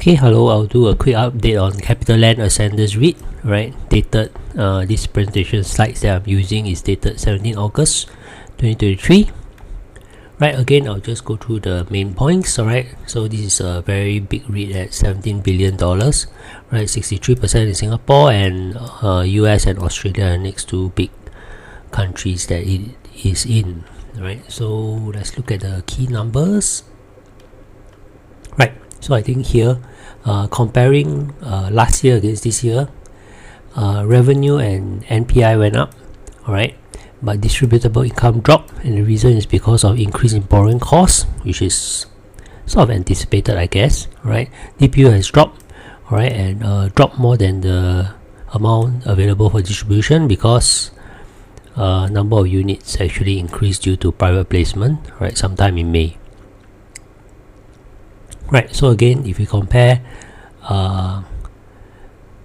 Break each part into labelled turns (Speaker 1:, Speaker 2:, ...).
Speaker 1: Okay, hello, I'll do a quick update on Capitaland Ascendas REIT, right? Dated, this presentation slides that I'm using is dated 17 August 2023. Right, again, I'll just go through the main points, alright? So this is a very big REIT at $17 billion, right? 63% in Singapore, and US and Australia are next two big countries that it is in, right? So let's look at the key numbers. Right, so I think here, comparing last year against this year, revenue and NPI went up, alright, but distributable income dropped, and the reason is because of increase in borrowing costs, which is sort of anticipated, I guess, right? DPU has dropped, alright, and dropped more than the amount available for distribution because number of units actually increased due to private placement, right, sometime in May. Right, so again, if we compare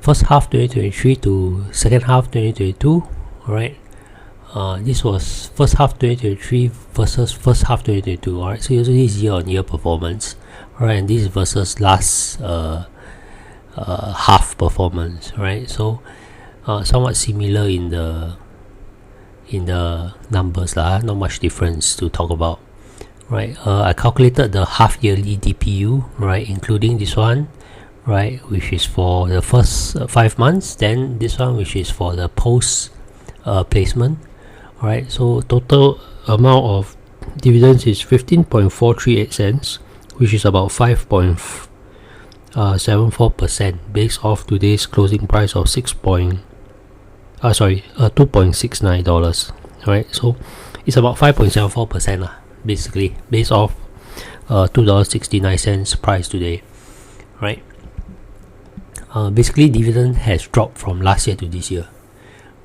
Speaker 1: first half 2023 to second half 2022, alright, this was first half 2023 versus first half 2022, alright, so usually this is year-on-year performance, alright, and this is versus last half performance, right? So somewhat similar in the numbers lah, not much difference to talk about. Right, I calculated the half-yearly DPU, right, including this one, right, which is for the first 5 months, then this one, which is for the post placement, right. So total amount of dividends is 15.438 cents, which is about 5.74% based off today's closing price of $2.69, right. So it's about 5.74% lah, basically based off $2.69 price today, right. Basically dividend has dropped from last year to this year,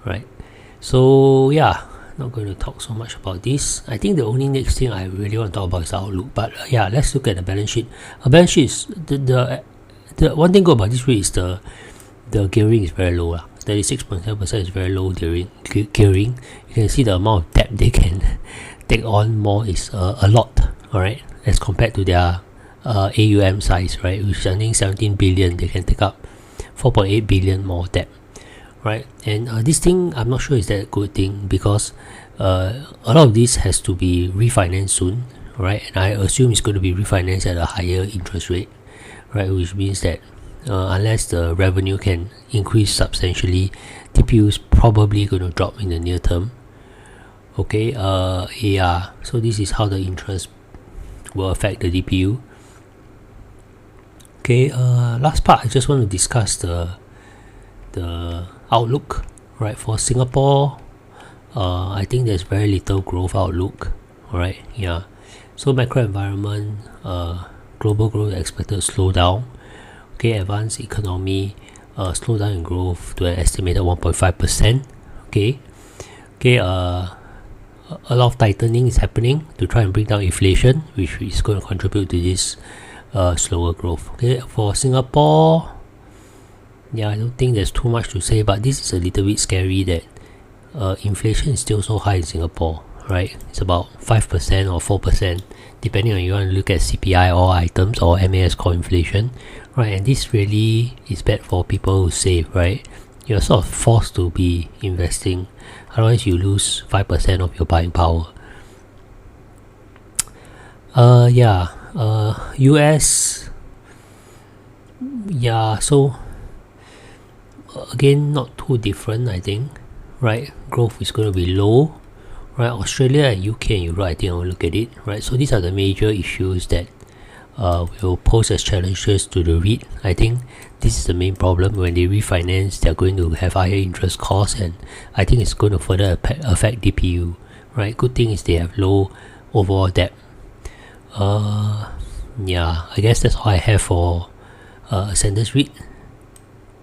Speaker 1: right. So yeah, not going to talk so much about this. I think the only next thing I really want to talk about is the outlook, but yeah, let's look at the balance sheet. A balance sheet is the one thing good about this rate is the gearing is very low, 36.7% is very low gearing. You can see the amount of debt they can take on more is a lot, alright, as compared to their AUM size, right, which is I think 17 billion. They can take up 4.8 billion more debt, right. And this thing, I'm not sure is that a good thing, because a lot of this has to be refinanced soon, right, and I assume it's going to be refinanced at a higher interest rate, right, which means that unless the revenue can increase substantially, DPU is probably going to drop in the near term. Okay, yeah, so this is how the interest will affect the DPU. Okay, last part, I just want to discuss the outlook, right. For Singapore, I think there's very little growth outlook, alright, yeah. So macro environment, global growth expected to slow down. Okay, advanced economy, slow down in growth to an estimated 1.5%. Okay, a lot of tightening is happening to try and bring down inflation, which is going to contribute to this slower growth. Okay, for Singapore, yeah, I don't think there's too much to say, but this is a little bit scary that inflation is still so high in Singapore, right? It's about 5% or 4%, depending on you want to look at CPI all items or MAS core inflation, right? And this really is bad for people who save, right? You're sort of forced to be investing, otherwise you lose 5% of your buying power. US, yeah, so again, not too different, I think, right. Growth is going to be low, right. Australia and UK and Europe, I think I will look at it, right. So these are the major issues that will pose as challenges to the REIT. I think this is the main problem. When they refinance, they're going to have higher interest costs, and I think it's going to further affect DPU, right. Good thing is they have low overall debt. Yeah, I guess that's all I have for Ascendas REIT.